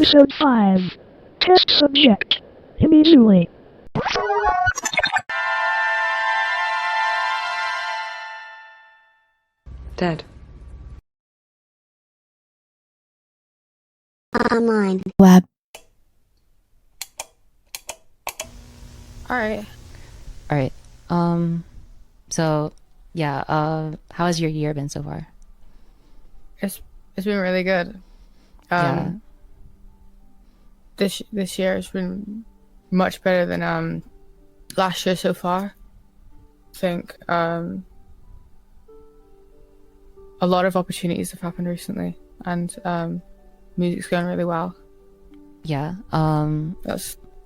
Episode 5. Test subject. Imyzuli. Dead. Online. Web. Alright. Alright. So yeah, how has your year been so far? It's been really good. Yeah. This year has been much better than last year so far. I think a lot of opportunities have happened recently, and music's going really well. Yeah. It Yeah.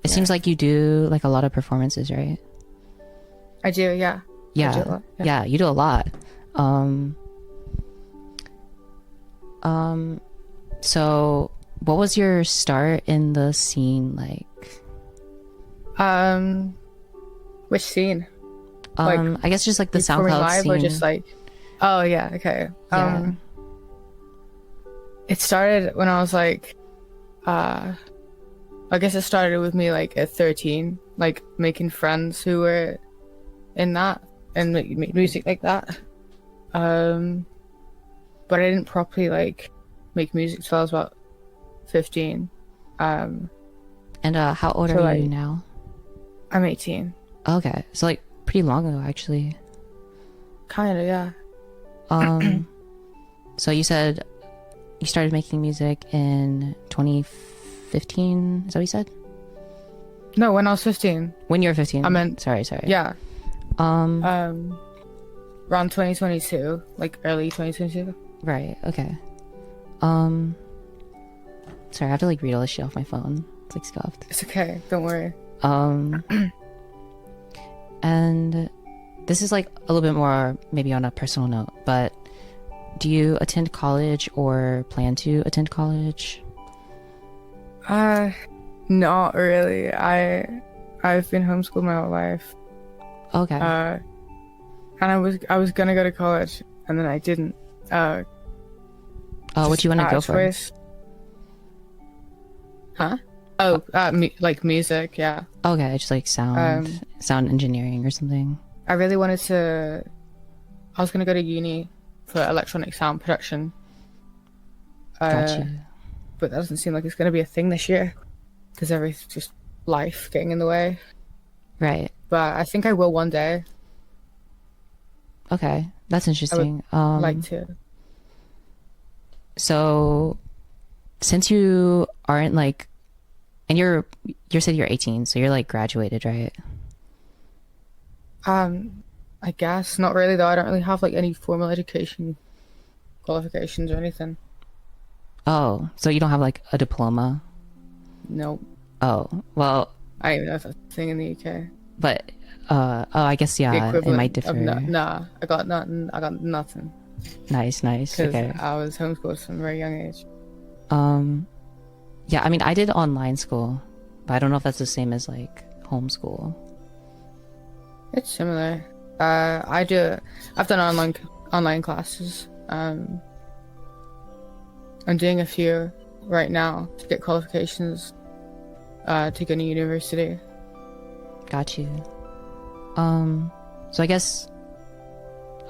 seems like you do like a lot of performances, right? I do, yeah. Yeah. I do a lot, Yeah, you do a lot. So what was your start in the scene like? Which scene? I guess just like the Performing SoundCloud live scene. or just like? Oh yeah, okay. Yeah. It started when I was like, I guess it started with me like at 13, like making friends who were in that and make music like that. But I didn't properly like make music till I was about 15. And how old so, are like, you now? I'm 18. Okay, so like pretty long ago actually. Kinda, yeah. So you said you started making music in 2015, is that what you said? No, when I was 15. When you were 15? I meant- Sorry. Yeah. Around 2022, like early 2022. Right, okay. Sorry, I have to like read all this shit off my phone. It's like scuffed. It's okay, don't worry. And this is like a little bit more maybe on a personal note, but do you attend college or plan to attend college? Not really. I've been homeschooled my whole life. Okay. And I was gonna go to college, and then I didn't. What do you want to go for? Choice. Huh? Like music, yeah. Okay, just like sound engineering or something. I really wanted to. I was gonna go to uni for electronic sound production. Got you. But that doesn't seem like it's gonna be a thing this year, because everything's just life getting in the way. Right. But I think I will one day. Okay, that's interesting. Like to. So, since you aren't like, and you said you're 18, so you're like graduated, right? I guess not really though. I don't really have like any formal education qualifications or anything. Oh, so you don't have like a diploma? No. Oh, well. I don't even know if that's a thing in the UK. But, I guess, yeah, it might differ. Nah, I got nothing. I got nothing. Nice. Okay. I was homeschooled from a very young age. Yeah, I mean, I did online school, but I don't know if that's the same as like homeschool. It's similar. I've done online classes. I'm doing a few right now to get qualifications to go to university. Got you. So I guess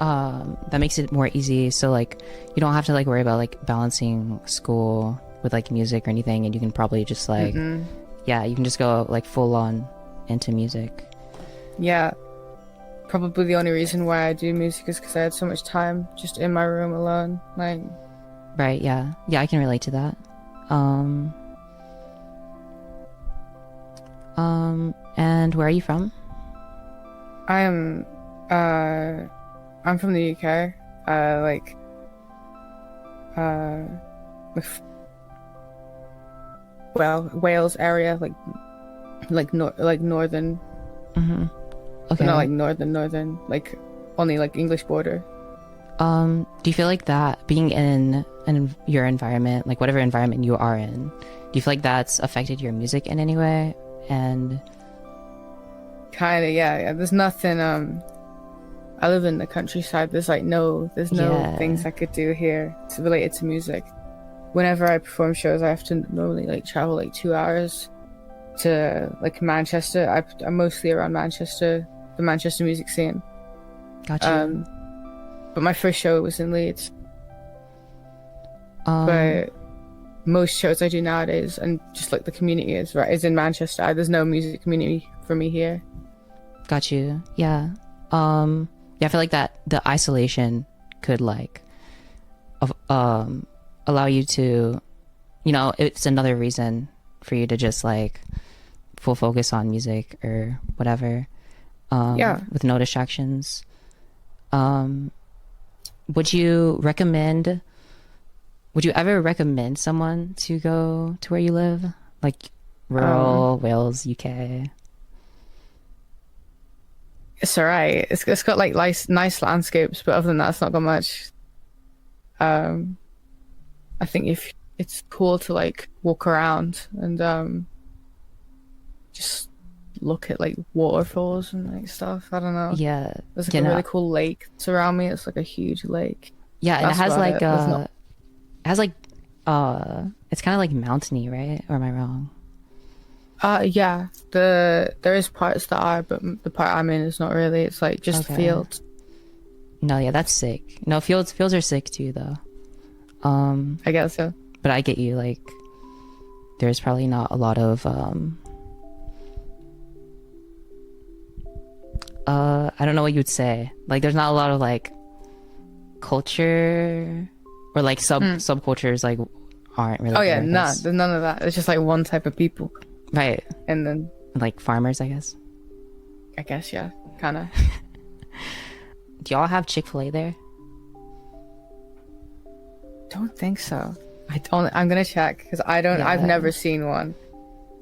that makes it more easy. So like you don't have to like worry about like balancing school with like music or anything, and you can probably just like yeah, you can just go like full on into music. Yeah. Probably the only reason why I do music is because I had so much time just in my room alone. Like, right, yeah. Yeah, I can relate to that. And where are you from? I'm from the UK. Wales area, like northern. Okay. But not like northern, like only like English border. Do you feel like that being in your environment, like whatever environment you are in, do you feel like that's affected your music in any way? And Kinda, yeah. There's nothing. I live in the countryside. There's no Yeah. things I could do here related to music. whenever I perform shows, I have to normally like travel like 2 hours to like Manchester. I'm mostly around Manchester, the Manchester music scene. Gotcha. But my first show was in Leeds. Um, But most shows I do nowadays, and just like the community is in Manchester. There's no music community for me here. got you. Yeah. Yeah, I feel like that the isolation could like allow you to, you know, it's another reason for you to just like full focus on music or whatever. Yeah. With no distractions. Would you ever recommend someone to go to where you live? Like rural Wales, UK? It's alright. It's got like nice landscapes, but other than that, it's not got much. I think if it's cool to like walk around and just look at like waterfalls and like stuff. I don't know. Yeah. There's like You a know, really cool lake that's around me. It's like a huge lake. yeah, and it That's has about like it. There's not- it has like it's kind of like mountainy, right? Or am I wrong? Yeah. There is parts that are, but the part I'm in is not really. It's like just Okay. fields. No, yeah, that's sick. No, fields are sick too though. I guess so. But I get you, like there's probably not a lot of I don't know what you'd say. Like there's not a lot of like culture or like subcultures like aren't really Oh yeah, there, I nah. guess. There's none of that. It's just like one type of people, Right. and then Like farmers, I guess. I guess yeah, kind of. Do y'all have Chick-fil-A there? Don't think so. I don't. I'm gonna check because I don't. I've Yeah. never seen one.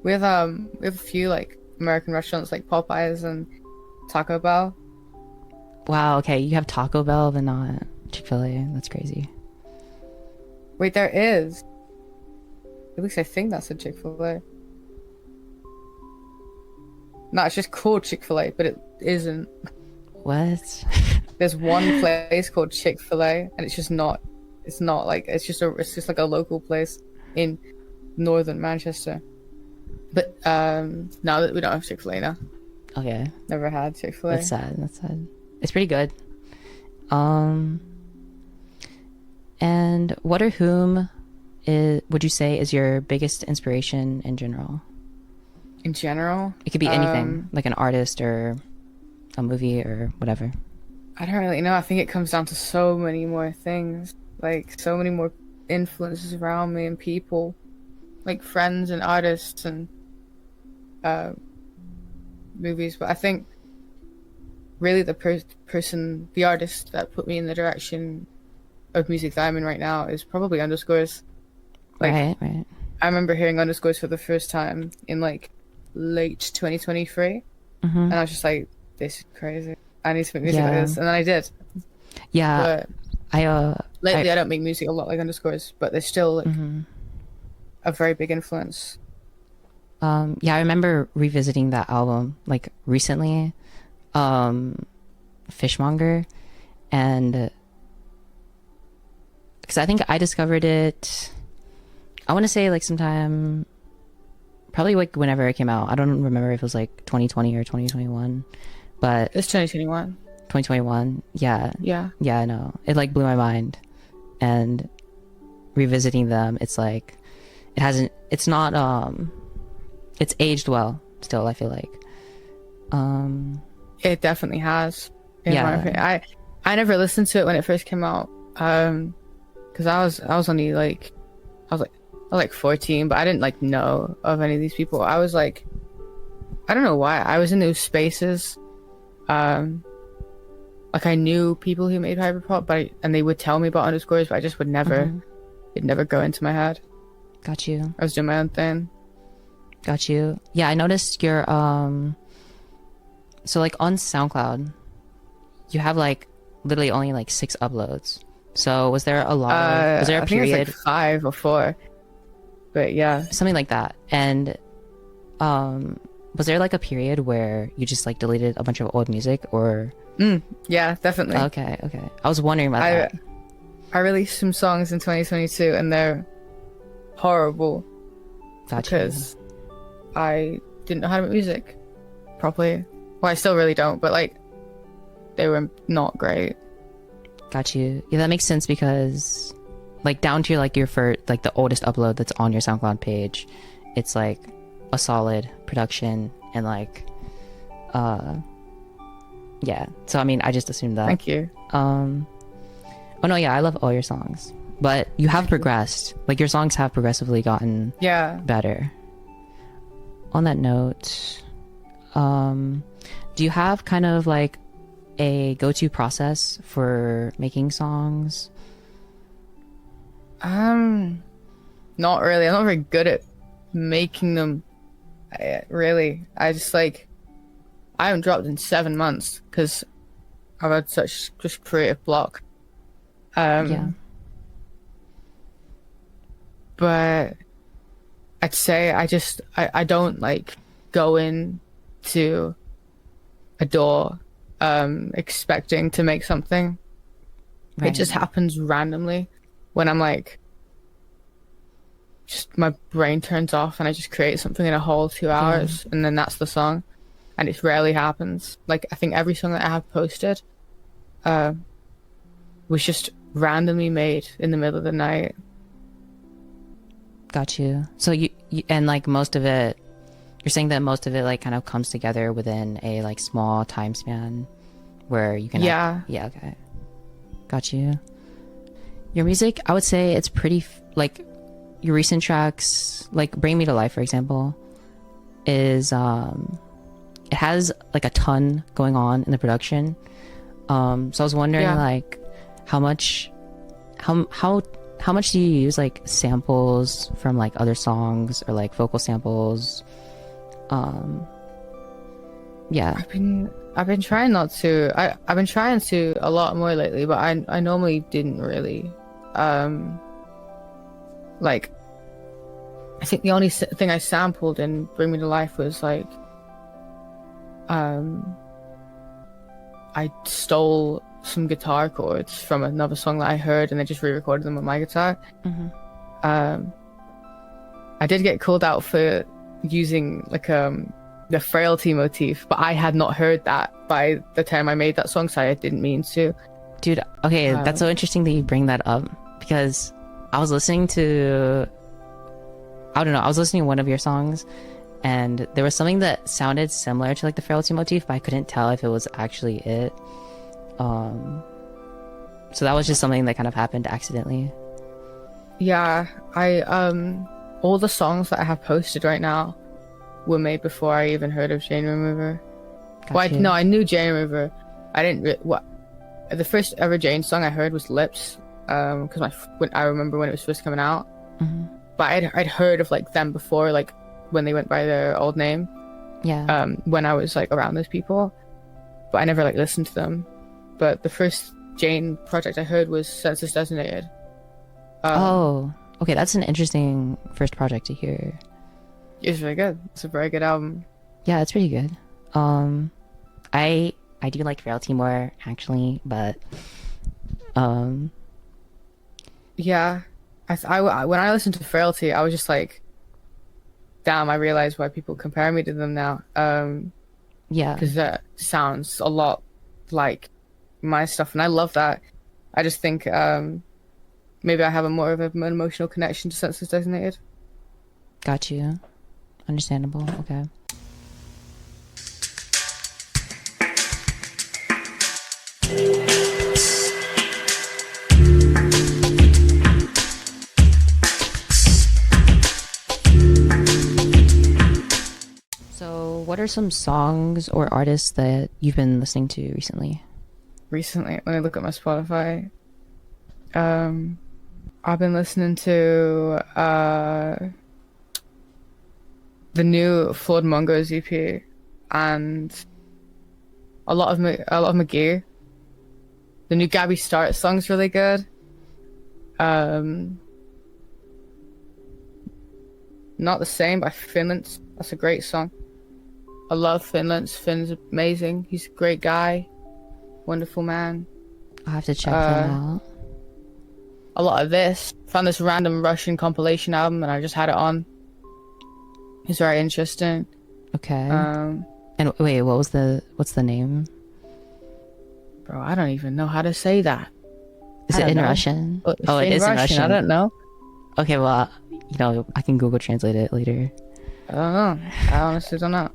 We have a few like American restaurants like Popeyes and Taco Bell. Wow, okay, you have Taco Bell but not Chick-fil-A. That's crazy. Wait, there is. At least I think that's a Chick-fil-A. No, it's just called Chick-fil-A, but it isn't. What? There's one place called Chick-fil-A, and it's just not. It's not like it's just like a local place in northern Manchester. But now that we don't have Chick-fil-A now, Okay. never had Chick-fil-A. That's sad. That's sad. It's pretty good. And what or whom would you say is your biggest inspiration in general? In general, It could be anything, like an artist or a movie or whatever. I don't really know. I think it comes down to so many more things, like so many more influences around me and people, like friends and artists and movies. But I think really the the artist that put me in the direction of music that I'm in right now is probably Underscores. Like, Right. I remember hearing Underscores for the first time in like late 2023, Mm-hmm. and I was just like, "This is crazy. I need to make music like Yeah. this," and then I did. Yeah. But lately, I don't make music a lot like Underscores, but they're still like Mm-hmm. a very big influence. Yeah, I remember revisiting that album like recently, Fishmonger, and because I think I discovered it, I want to say like sometime, probably like whenever it came out. I don't remember if it was like 2020 or 2021, but It's 2021. 2021. Yeah, Yeah. I know. It like blew my mind, and revisiting them, it's like it's not it's aged well still, I feel like. It definitely has. In Yeah. my opinion. I never listened to it when it first came out. Because I was only like I was like 14, but I didn't like know of any of these people. I was like, I don't know why. I was in those spaces. Like I knew people who made hyperpop, and they would tell me about Underscores, but I just would never. It'd never go into my head. Got you. I was doing my own thing. Got you. Yeah, I noticed your so like on SoundCloud, you have like literally only like 6 uploads. So was there a lot was there a I think period, it was like 5 or 4. But yeah. something like that? And was there like a period where you just like deleted a bunch of old music or Yeah, definitely. okay. I was wondering about that. I released some songs in 2022 and they're horrible Gotcha. because I didn't know how to make music properly. Well, I still really don't, but like they were not great. Got you. Yeah, that makes sense because like down to like your first, like the oldest upload that's on your SoundCloud page, it's like a solid production and like yeah. So I mean, I just assumed that. Thank you. Oh no, yeah, I love all your songs. But you have progressed. Like your songs have progressively gotten better. On that note, do you have kind of like a go-to process for making songs? Not really. I'm not very good at making them. Really, I just like I haven't dropped in 7 months because I've had such just creative block. Yeah. But I'd say I don't like go in to a door expecting to make something. Right. It just happens randomly when I'm like just my brain turns off and I just create something in a whole 2 hours and then that's the song. And it rarely happens. Like I think every song that I have posted was just randomly made in the middle of the night. Got you. So you and like most of it, you're saying that most of it like kind of comes together within a like small time span where you can Yeah. Okay, got you. Your music, I would say it's pretty like your recent tracks, like Bring Me to Life for example, is it has like a ton going on in the production. So I was wondering like how much do you use like samples from like other songs or like vocal samples? Yeah. I've been trying not to. I've been trying to a lot more lately, but I normally didn't really. Like I think the only thing I sampled in Bring Me to Life was like I stole some guitar chords from another song that I heard and I just re-recorded them on my guitar. I did get called out for using like the frailty motif, but I had not heard that by the time I made that song, so I didn't mean to. Dude, okay, that's so interesting that you bring that up because I was listening to one of your songs and there was something that sounded similar to like the frailty motif, but I couldn't tell if it was actually it. So that was just something that kind of happened accidentally. Yeah, I all the songs that I have posted right now were made before I even heard of Jane Remover. No, I knew Jane Remover. I didn't. The first ever Jane song I heard was Lips, because I remember when it was first coming out. But I'd heard of like them before, like when they went by their old name. Yeah. When I was like around those people, but I never like listened to them. But the first Jane project I heard was Census Designated. Oh, okay, that's an interesting first project to hear. It's really good. It's a very good album. Yeah, it's pretty good. I do like Frailty more actually, but yeah, I when I listened to Frailty, I was just like, damn, I realize why people compare me to them now. Yeah, because that sounds a lot like my stuff, and I love that. I just think maybe I have a more of an emotional connection to Census Designated. Got you. Understandable. Okay. So, what are some songs or artists that you've been listening to recently? Recently, when I look at my Spotify, I've been listening to the new Flood Mongo's EP and a lot of McGee. The new Gabby Start song's really good. Not the Same by Finland. That's a great song. I love Finland. Finn's amazing. He's a great guy. Wonderful man. I'll have to check them out. a lot of this. Found this random Russian compilation album, and I just had it on. It's very interesting. Okay. Um, And wait, what's the name? Bro, I don't even know how to say that. Is I it don't in know. Russian? It's Oh, it in is in Russian. I Russian. don't know. Okay, well, I can Google Translate it later. I don't know. I honestly don't know.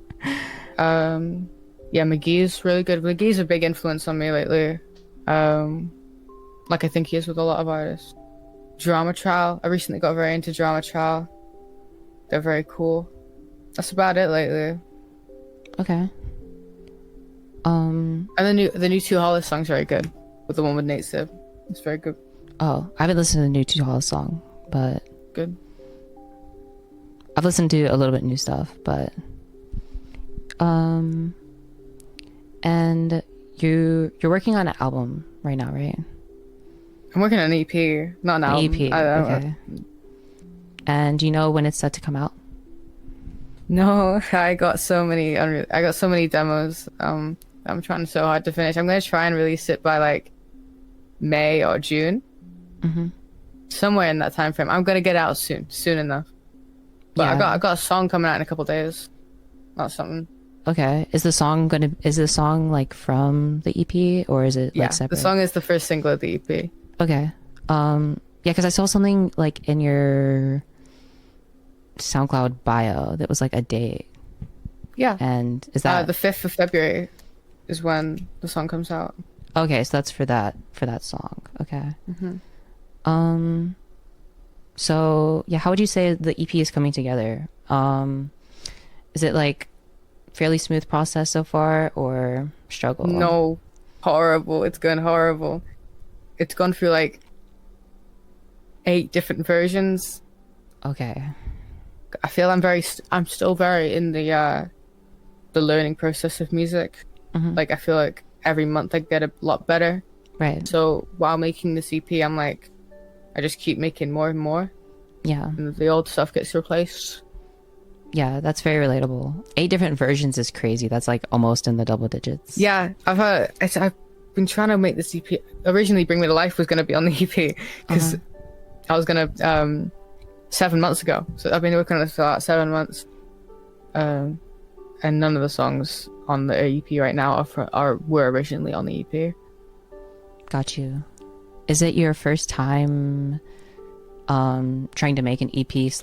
Yeah, McGee's really good. McGee's a big influence on me lately. Like I think he is with a lot of artists. Drama Trial. I recently got very into Drama Trial. They're very cool. That's about it lately. Okay. And the new Two Hollis song's very good. With the one with Nate Sib. It's very good. Oh, I haven't listened to the new Two Hollis song, but Good. I've listened to a little bit new stuff, but and you're working on an album right now, right? I'm working on an EP, not an album. EP, okay. And do you know when it's set to come out? No, I got so many demos. I'm trying so hard to finish. I'm gonna try and release it by like May or June. Mm-hmm. Somewhere in that time frame. I'm gonna get out soon enough. But Yeah. I got a song coming out in a couple days. That's something. Okay. Is the song like from the EP, or is it Yeah, like separate? the song is the first single of the EP. Okay. Yeah, because I saw something like in your SoundCloud bio that was like a date. Yeah. And is that The 5th of February is when the song comes out. okay? So that's for that song. Okay. Mm-hmm. So yeah, how would you say the EP is coming together? Is it like fairly smooth process so far, or struggle? No, horrible. It's going horrible. It's gone through like 8 different versions. Okay. I feel I'm still very in the learning process of music. Mhm. Like I feel like every month I get a lot better. Right. So while making this EP, I'm like, I just keep making more and more, Yeah. and the old stuff gets replaced. Yeah, that's very relatable. 8 different versions is crazy. That's like almost in the double digits. Yeah, I've been trying to make this EP. Originally, Bring Me to Life was going to be on the EP because I was gonna 7 months ago. So I've been working on this for about 7 months, and none of the songs on the EP right now were originally on the EP. Got you. Is it your first time trying to make an EP /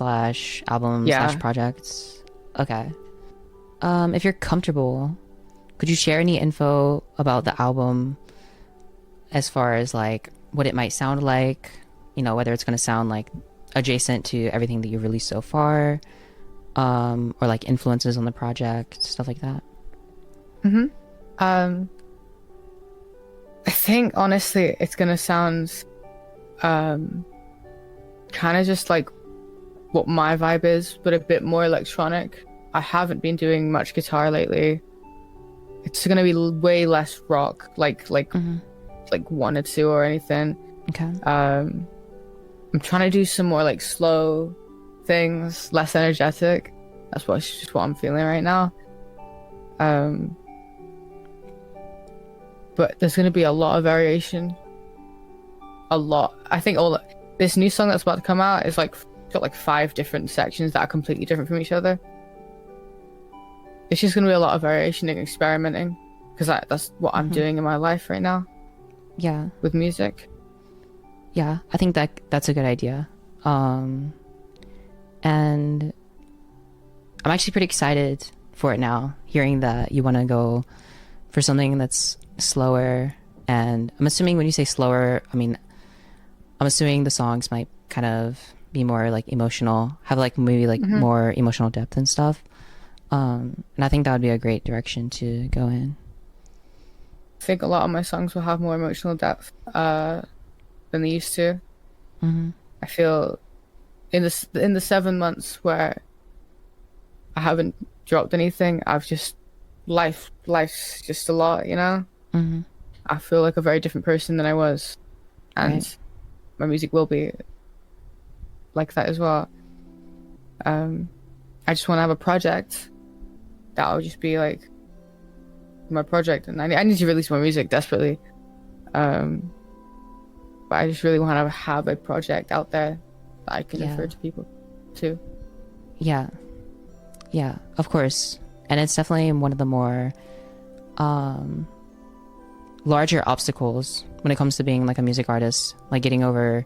album Yeah. / project? Okay. If you're comfortable, could you share any info about the album as far as like what it might sound like, whether it's going to sound like adjacent to everything that you've released so far, or like influences on the project, stuff like that? I think honestly it's gonna sound kind of just like what my vibe is, but a bit more electronic. I haven't been doing much guitar lately. It's gonna be way less rock, like 1 or 2 or anything. Okay. I'm trying to do some more like slow things, less energetic. That's just what I'm feeling right now. But there's going to be a lot of variation. A lot. I think this new song that's about to come out is like got like 5 different sections that are completely different from each other. It's just going to be a lot of variation and experimenting, because that's what I'm doing in my life right now Yeah. with music. Yeah, I think that's a good idea. And I'm actually pretty excited for it now, hearing that you want to go for something that's slower. And I'm assuming when you say slower, I'm assuming the songs might kind of be more like emotional, have like maybe like more emotional depth and stuff. And I think that would be a great direction to go in. I think a lot of my songs will have more emotional depth than they used to. I feel in the 7 months where I haven't dropped anything, I've just life's just a lot, I feel like a very different person than I was, and Right. my music will be like that as well. I just want to have a project that will just be like my project, and I need to release more music desperately. but I just really want to have a project out there that I can Yeah. refer to people to. Yeah. Yeah, of course. And it's definitely one of the more larger obstacles when it comes to being like a music artist, like getting over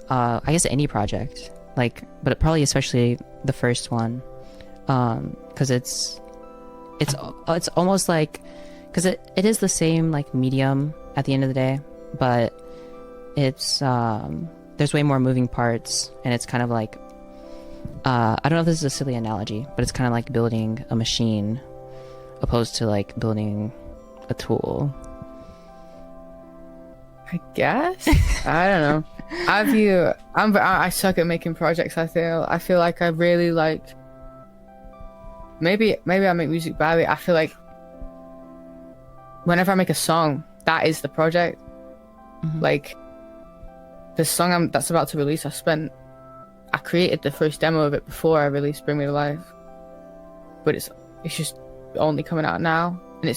I guess any project, like, but probably especially the first one, because it's almost like, because it is the same like medium at the end of the day, but it's there's way more moving parts, and it's kind of like I don't know if this is a silly analogy, but it's kind of like building a machine opposed to like building a tool. I guess. I don't know. I suck at making projects. I feel like I really like. Maybe I make music badly. I feel like whenever I make a song, that is the project. Mhm. Like the song that's about to release, I created the first demo of it before I released Bring Me to Life, but it's just only coming out now, and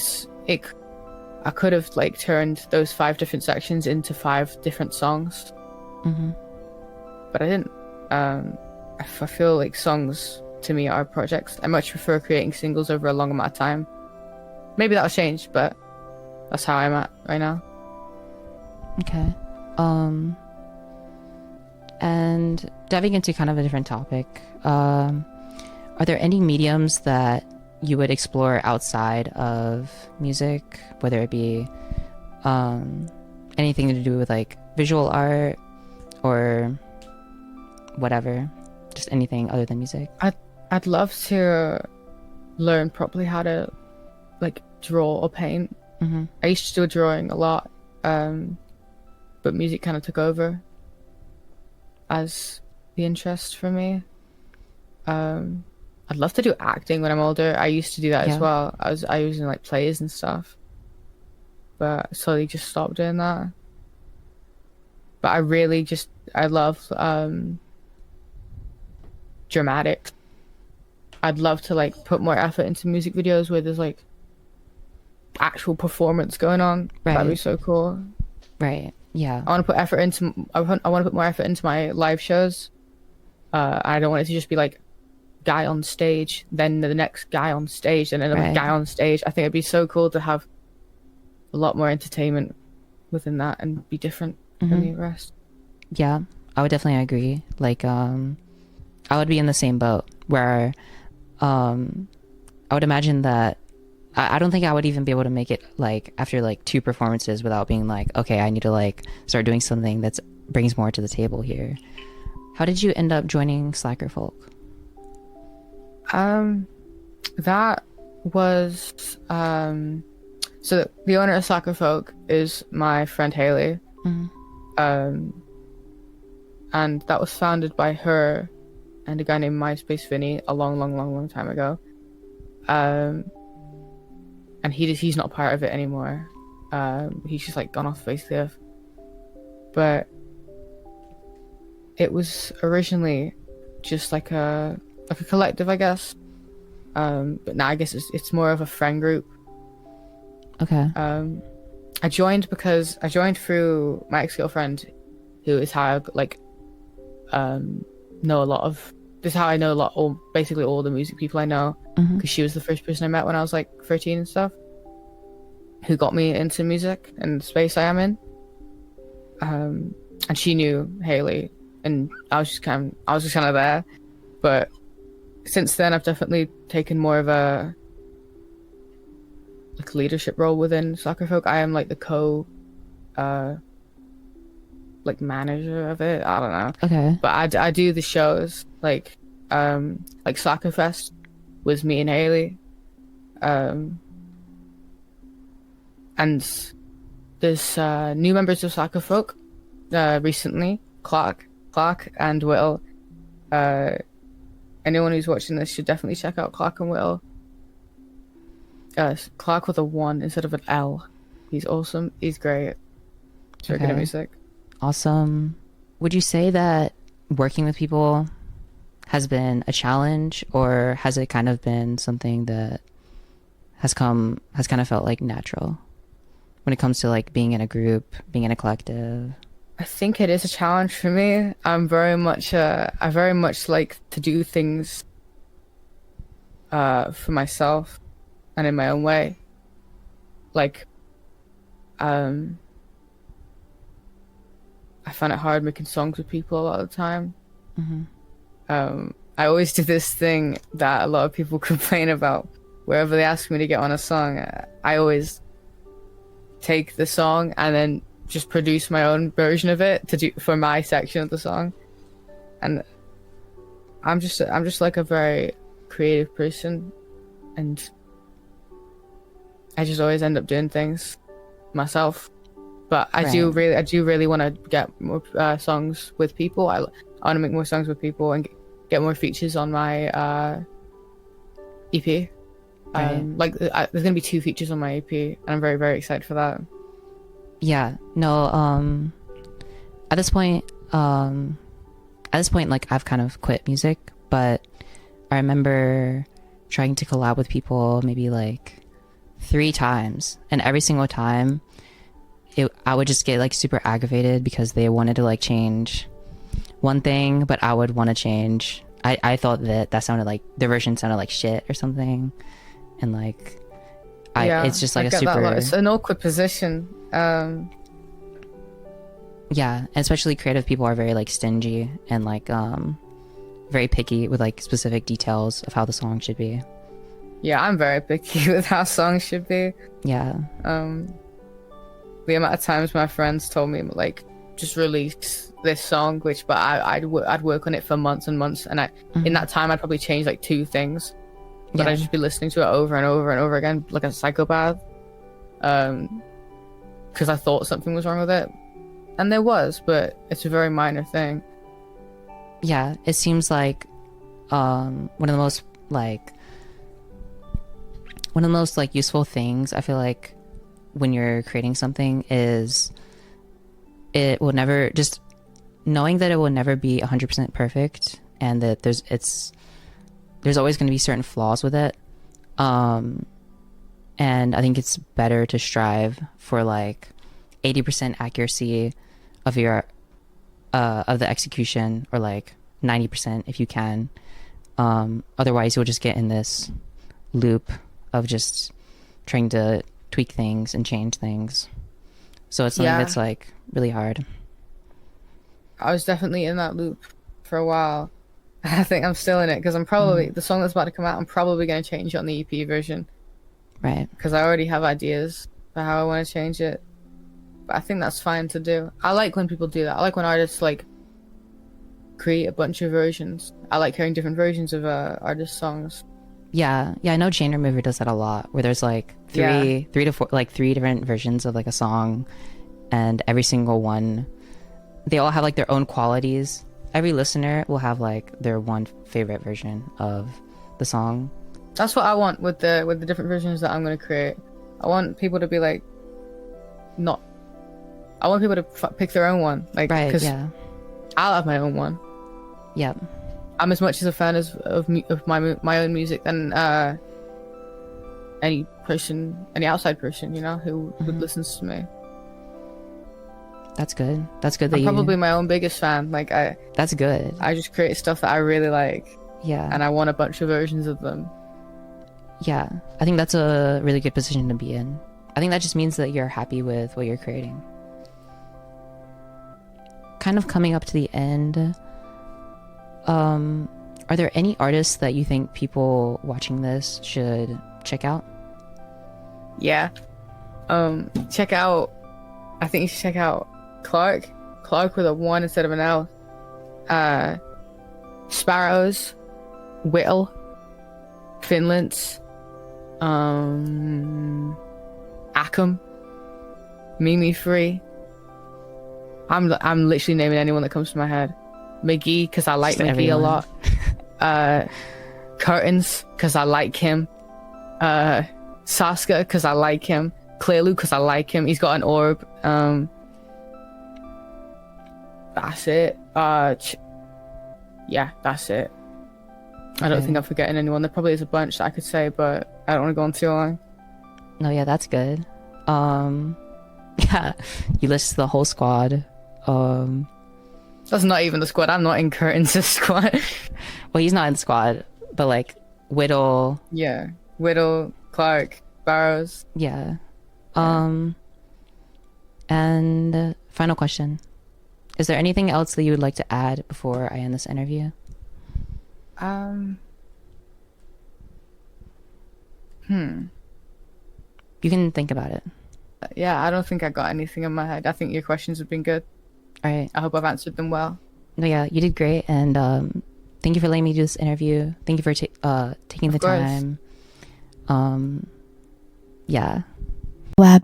I could have like turned those 5 different sections into 5 different songs, but I didn't. I feel like songs to me are projects. I much prefer creating singles over a long amount of time. Maybe that'll change, but that's how I'm at right now. Okay. And diving into kind of a different topic, are there any mediums that you would explore outside of music, whether it be anything to do with like visual art or whatever, just anything other than music? I'd love to learn properly how to like draw or paint. I used to do drawing a lot, but music kind of took over as the interest for me. I'd love to do acting when I'm older. I used to do that as well. I was in like plays and stuff, but I slowly just stopped doing that. But I love dramatic. I'd love to like put more effort into music videos where there's like actual performance going on. Right. That'd be so cool. Right. Yeah. I want to put more effort into my live shows. I don't want it to just be like guy on stage, then the next guy on stage, and another guy on stage. I think it'd be so cool to have a lot more entertainment within that and be different from the rest. Yeah, I would definitely agree. Like, I would be in the same boat where, I would imagine that I don't think I would even be able to make it like after like 2 performances without being like, okay, I need to like start doing something that brings more to the table here. How did you end up joining Slacker Folk? That was so the owner of Slacker Folk is my friend Haley. And that was founded by her and a guy named MySpace Vinny a long time ago. And he's not part of it anymore. He's just like gone off the face of the earth. But it was originally just like a collective, I guess. But now I guess it's more of a friend group. Okay. I joined through my ex-girlfriend, who is how I like know a lot of. This is how I know basically all the music people I know, because she was the first person I met when I was like 13 and stuff, who got me into music and the space I am in. And she knew Haley, and I was just kind of there. But since then, I've definitely taken more of a like leadership role within Slacker Folk. I am like the like manager of it. I don't know. Okay. But I do the shows like Slacker Fest was me and Haley. And there's new members of Slacker Folk recently, Clark and Will. Anyone who's watching this should definitely check out Clark and Will. Clark with a 1 instead of an L. He's awesome. He's great. He's very good at music. Awesome. Would you say that working with people has been a challenge, or has it kind of been something that has kind of felt like natural when it comes to like being in a group, being in a collective? I think it is a challenge for me. I very much like to do things for myself and in my own way. Like, um, I find it hard making songs with people a lot of the time. Hmm. I always do this thing that a lot of people complain about. Wherever they ask me to get on a song, I always take the song and then just produce my own version of it to do for my section of the song. And I'm just like a very creative person, and I just always end up doing things myself. But I do really want to get more songs with people. I want to make more songs with people and get more features on my EP. Like there's gonna be 2 features on my EP, and I'm very, very excited for that. Yeah, no, at this point, like I've kind of quit music, but I remember trying to collab with people maybe like 3 times, and every single time I would just get like super aggravated because they wanted to like change one thing, but I would want to change. I thought that sounded like their version sounded like shit or something, and like it's just like I a get super. That. It's an awkward position. Yeah, and especially creative people are very like stingy and like very picky with like specific details of how the song should be. Yeah, I'm very picky with how songs should be. Yeah. The amount of times my friends told me like just release this song, but I'd work on it for months and months, and in that time I'd probably change like 2 things, but I'd just be listening to it over and over and over again like a psychopath, because I thought something was wrong with it, and there was, but it's a very minor thing. Yeah, it seems like one of the most useful things I feel like when you're creating something is it will never, just knowing that it will never be 100% perfect, and that there's always going to be certain flaws with it, and I think it's better to strive for like 80% accuracy of your of the execution, or like 90% if you can. Otherwise you'll just get in this loop of just trying to tweak things and change things. So it's something that's like really hard. I was definitely in that loop for a while. I think I'm still in it, because I'm probably the song that's about to come out, I'm probably going to change it on the EP version, right? Because I already have ideas for how I want to change it. But I think that's fine to do. I like when people do that. I like when artists like create a bunch of versions. I like hearing different versions of artist songs. Yeah, I know Chain Remover does that a lot, where there's like three to four, like 3 different versions of like a song, and every single one, they all have like their own qualities. Every listener will have like their one favorite version of the song. That's what I want with the different versions that I'm going to create. I want people to be like, I want people to pick their own one, like, right? Cause yeah, I'll have my own one. Yep. I'm as much as a fan of my own music than any outside person, who listens to me. That's good. That's good. I'm probably my own biggest fan. That's good. I just create stuff that I really like. Yeah. And I want a bunch of versions of them. Yeah, I think that's a really good position to be in. I think that just means that you're happy with what you're creating. Kind of coming up to the end. Are there any artists that you think people watching this should check out? Yeah. Check out. I think you should check out Clark with a 1 instead of an L. Sparrows, Whittle, Finlands, Ackham, Mimi Free. I'm literally naming anyone that comes to my head. McGee, because I like McGee a lot. Curtains, because I like him. Saska, because I like him. Clearlu, because I like him. He's got an orb. That's it. Yeah, that's it. I don't think I'm forgetting anyone. There probably is a bunch that I could say, but I don't want to go on too long. No, yeah, that's good. Yeah, you list the whole squad. That's not even the squad. I'm not in Curtin's squad. Well, he's not in the squad, but like Whittle. Yeah. Whittle, Clark, Barrows. Yeah. And final question. Is there anything else that you would like to add before I end this interview? You can think about it. Yeah, I don't think I got anything in my head. I think your questions have been good. All right. I hope I've answered them well. No, yeah, you did great, and thank you for letting me do this interview. Thank you for taking Of the course. time. Yeah. Lab.